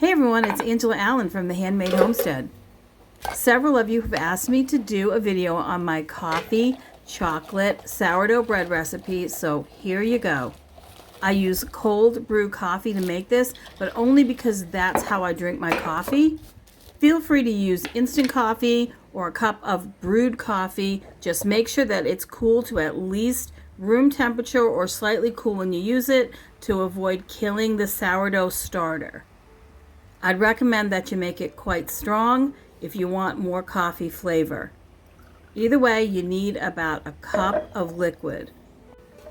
Hey everyone, it's Angela Allen from the Handmade Homestead. Several of you have asked me to do a video on my coffee, chocolate, sourdough bread recipe, so here you go. I use cold brew coffee to make this, but only because that's how I drink my coffee. Feel free to use instant coffee or a cup of brewed coffee. Just make sure that it's cool to at least room temperature or slightly cool when you use it to avoid killing the sourdough starter. I'd recommend that you make it quite strong if you want more coffee flavor. Either way, you need about a cup of liquid.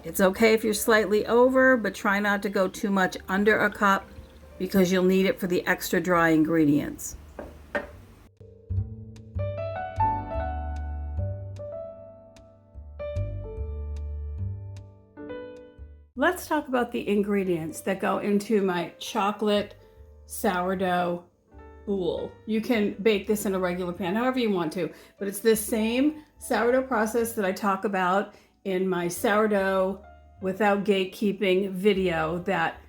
It's okay if you're slightly over, but try not to go too much under a cup because you'll need it for the extra dry ingredients. Let's talk about the ingredients that go into my chocolate sourdough boule. You can bake this in a regular pan, however you want to, but it's the same sourdough process that I talk about in my sourdough without gatekeeping video that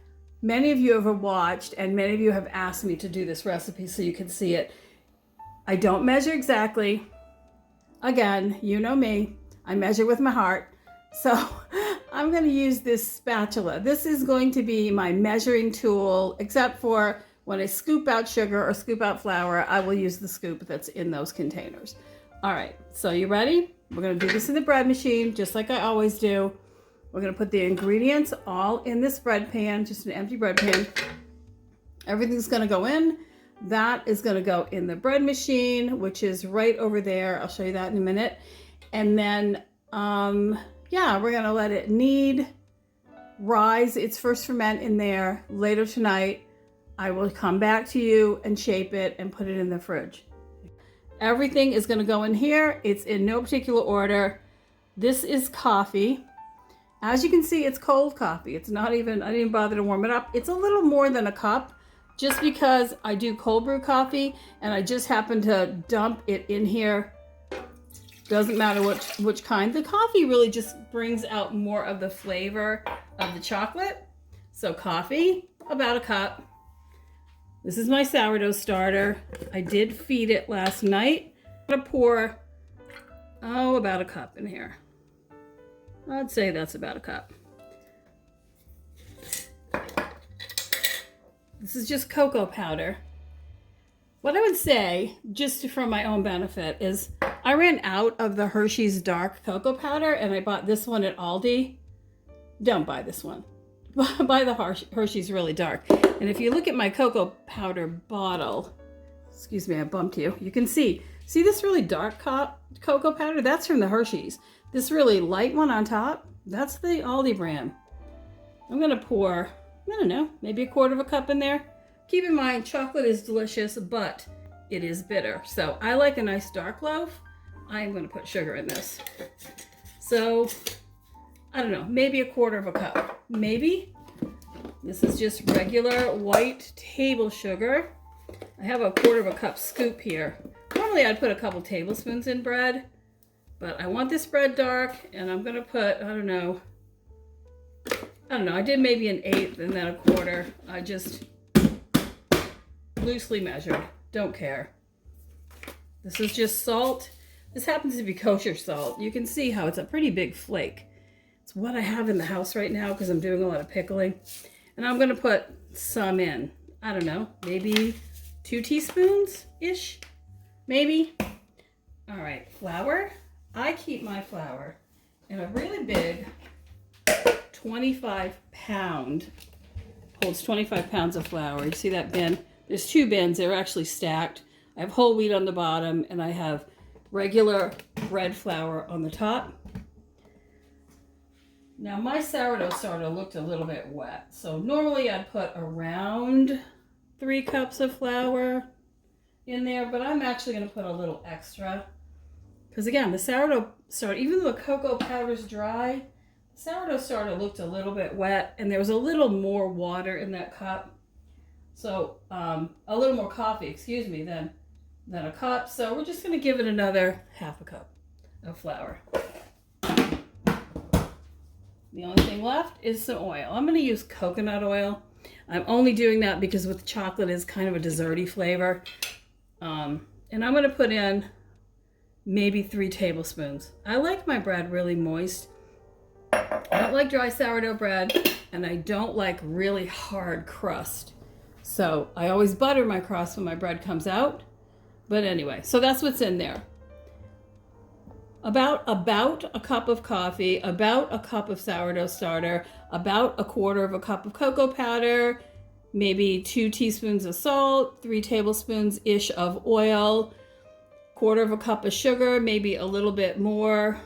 many of you have watched, and many of you have asked me to do this recipe so you can see it. I don't measure exactly. Again, you know me, I measure with my heart. So I'm going to use this spatula. This is going to be my measuring tool, except for when I scoop out sugar or scoop out flour, I will use the scoop that's in those containers. All right, so you ready? We're going to do this in the bread machine, just like I always do. We're going to put the ingredients all in this bread pan, just an empty bread pan. Everything's going to go in. That is going to go in the bread machine, which is right over there. I'll show you that in a minute. And then, yeah, we're going to let it knead, rise its first ferment in there. Later tonight, I will come back to you and shape it and put it in the fridge. Everything is going to go in here. It's in no particular order. This is coffee. As you can see, it's cold coffee. It's not even, I didn't bother to warm it up. It's a little more than a cup just because I do cold brew coffee and I just happen to dump it in here. Doesn't matter which kind. The coffee really just brings out more of the flavor of the chocolate. So coffee, about a cup. This is my sourdough starter. I did feed it last night. I'm gonna pour, about a cup in here. I'd say that's about a cup. This is just cocoa powder. What I would say, just for my own benefit, is I ran out of the Hershey's dark cocoa powder and I bought this one at Aldi. Don't buy this one. Buy the Hershey's really dark. And if you look at my cocoa powder bottle, excuse me, I bumped you. You can see this really dark cocoa powder? That's from the Hershey's. This really light one on top, that's the Aldi brand. I'm gonna pour, I don't know, maybe a quarter of a cup in there. Keep in mind, chocolate is delicious, but it is bitter. So I like a nice dark loaf. I'm gonna put sugar in this. So, I don't know, maybe a quarter of a cup, maybe. This is just regular white table sugar. I have a quarter of a cup scoop here. Normally I'd put a couple tablespoons in bread, but I want this bread dark and I'm gonna put, I don't know, I did maybe an eighth and then a quarter. I just loosely measured, don't care. This is just salt. This happens to be kosher salt. You can see how it's a pretty big flake. It's what I have in the house right now because I'm doing a lot of pickling. And I'm gonna put some in. I don't know, maybe 2 teaspoons-ish, maybe. All right, flour. I keep my flour in a really big 25-pound, holds 25 pounds of flour. You see that bin? There's 2 bins, they're actually stacked. I have whole wheat on the bottom and I have regular bread flour on the top. Now my sourdough starter looked a little bit wet, so normally I'd put around 3 cups of flour in there, but I'm actually going to put a little extra. Because again, the sourdough starter, even though the cocoa powder's dry, the sourdough starter looked a little bit wet, and there was a little more water in that cup. So, a little more coffee, excuse me, than a cup. So we're just going to give it another half a cup of flour. The only thing left is some oil. I'm going to use coconut oil. I'm only doing that because with chocolate is kind of a desserty flavor. And I'm going to put in maybe 3 tablespoons. I like my bread really moist. I don't like dry sourdough bread, and I don't like really hard crust. So I always butter my crust when my bread comes out. But anyway, so that's what's in there. About a cup of coffee, about a cup of sourdough starter, about 1/4 cup of cocoa powder, maybe 2 teaspoons of salt, 3 tablespoons-ish of oil, 1/4 cup of sugar, maybe a little bit more,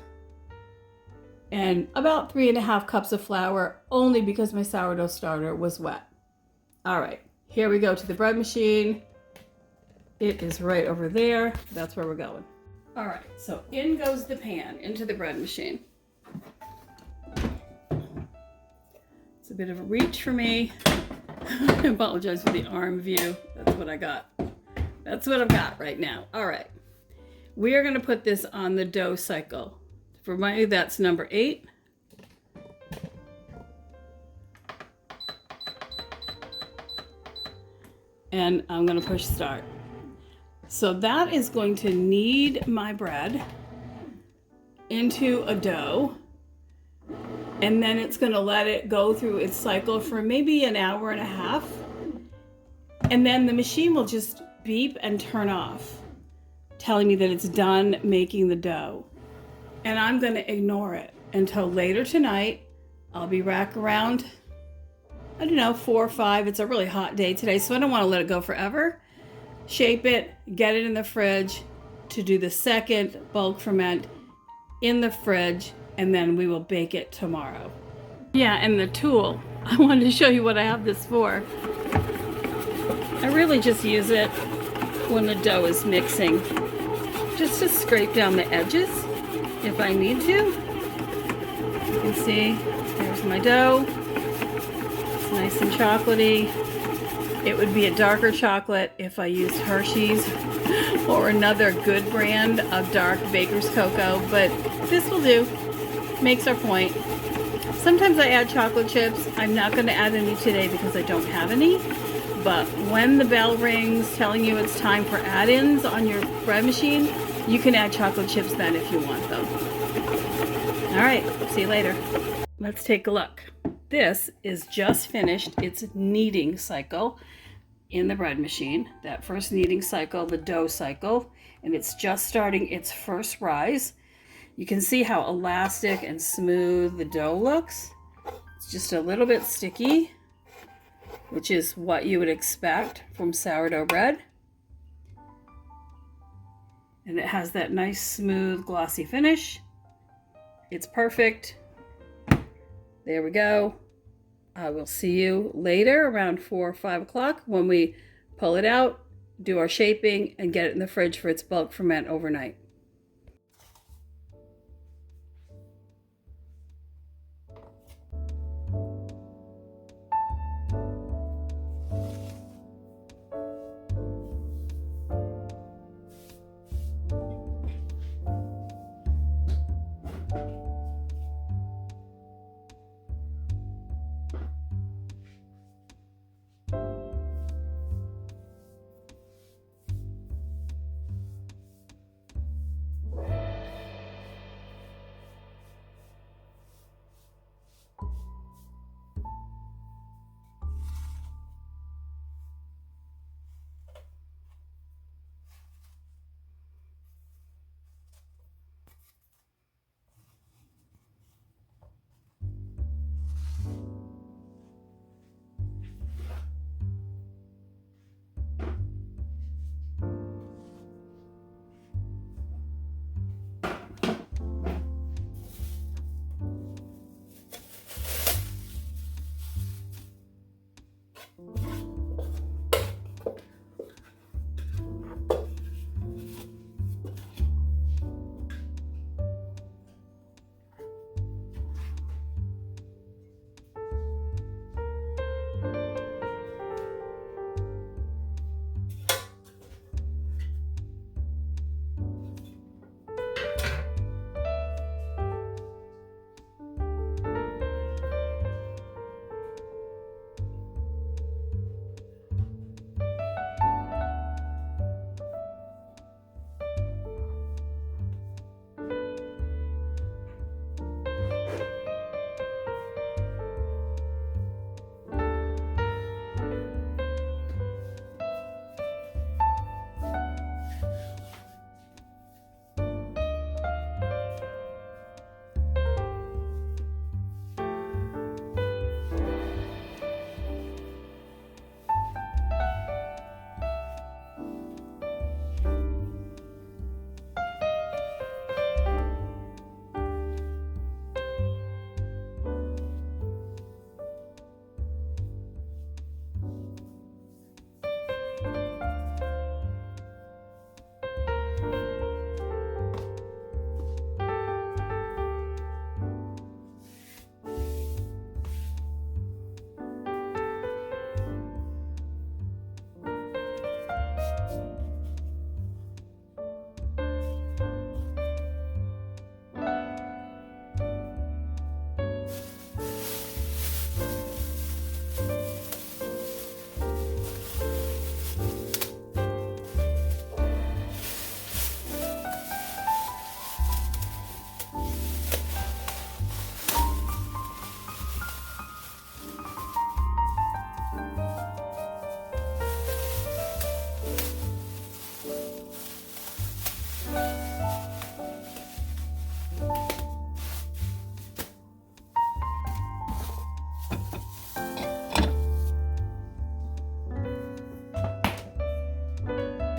and about 3½ cups of flour, only because my sourdough starter was wet. All right, here we go to the bread machine. It is right over there. That's where we're going. All right, so in goes the pan into the bread machine. It's a bit of a reach for me. I apologize for the arm view. That's what I got. That's what I've got right now. All right. We are going to put this on the dough cycle. For me, that's number 8. And I'm going to push start. So that is going to knead my bread into a dough. And then it's going to let it go through its cycle for maybe an hour and a half. And then the machine will just beep and turn off, telling me that it's done making the dough. And I'm going to ignore it until later tonight. I'll be back around, I don't know, 4 or 5. It's a really hot day today, so I don't want to let it go forever. Shape it, get it in the fridge to do the second bulk ferment in the fridge, and then we will bake it tomorrow. Yeah, and the tool. I wanted to show you what I have this for. I really just use it when the dough is mixing, just to scrape down the edges if I need to. You can see, there's my dough. It's nice and chocolatey. It would be a darker chocolate if I used Hershey's or another good brand of dark baker's cocoa, but this will do. Makes our point. Sometimes I add chocolate chips. I'm not going to add any today because I don't have any. But when the bell rings telling you it's time for add-ins on your bread machine, you can add chocolate chips then if you want them. All right, see you later. Let's take a look. This is just finished its kneading cycle in the bread machine. That first kneading cycle, the dough cycle, and it's just starting its first rise. You can see how elastic and smooth the dough looks. It's just a little bit sticky, which is what you would expect from sourdough bread. And it has that nice, smooth, glossy finish. It's perfect. There we go. I will see you later around 4 or 5 o'clock when we pull it out, do our shaping, and get it in the fridge for its bulk ferment overnight.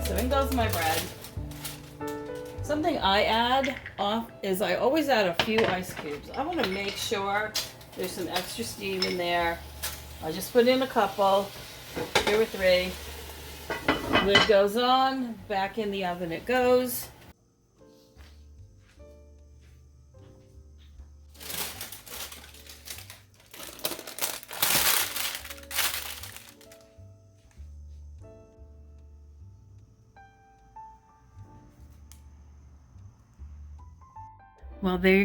So in goes my bread. Something I add off is I always add a few ice cubes. I want to make sure there's some extra steam in there. I just put in a couple, 2 or 3. Lid goes on, back in the oven it goes. Well, there